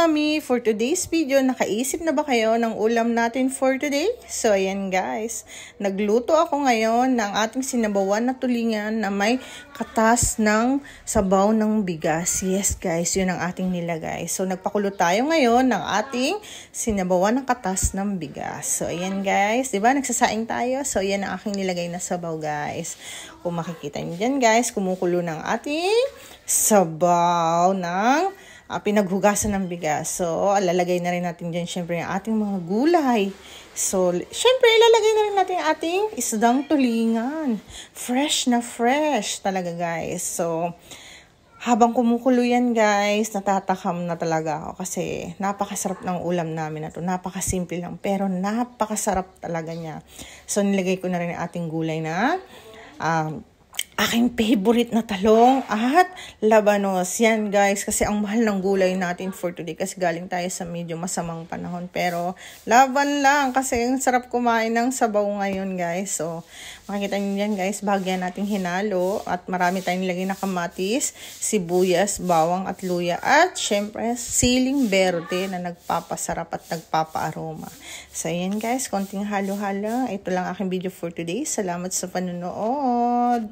Mami! For today's video, nakaisip na ba kayo ng ulam natin for today? So, ayan guys. Nagluto ako ngayon ng ating sinabawan na tulingan na may katas ng sabaw ng bigas. Yes guys, yun ang ating nilagay. So, nagpakulo tayo ngayon ng ating sinabawan ng katas ng bigas. So, ayan guys. Diba? Nagsasaing tayo. So, ayan ang aking nilagay na sabaw guys. Kung makikita nyo dyan guys, kumukulo ng ating sabaw ng pinaghugasan ng bigas. So, lalagay na rin natin dyan syempre yung ating mga gulay. So, syempre ilalagay na rin natin yung ating isdang tulingan. Fresh na fresh talaga guys. So, habang kumukulo yan guys, natatakam na talaga ako kasi napakasarap ng ulam namin na to. Napakasimple lang pero napakasarap talaga niya. So, nilagay ko na rin yung ating gulay na aking favorite na talong at labanos. Yan guys, kasi ang mahal ng gulay natin for today kasi galing tayo sa medyo masamang panahon. Pero laban lang kasi ang sarap kumain ng sabaw ngayon guys. So makikita nyo yan guys, bahagyan natin hinalo at marami tayong nilagay na kamatis, sibuyas, bawang at luya at syempre siling berde na nagpapasarap at nagpapaaroma. So yan guys, konting halo-halo. Ito lang aking video for today. Salamat sa panonood.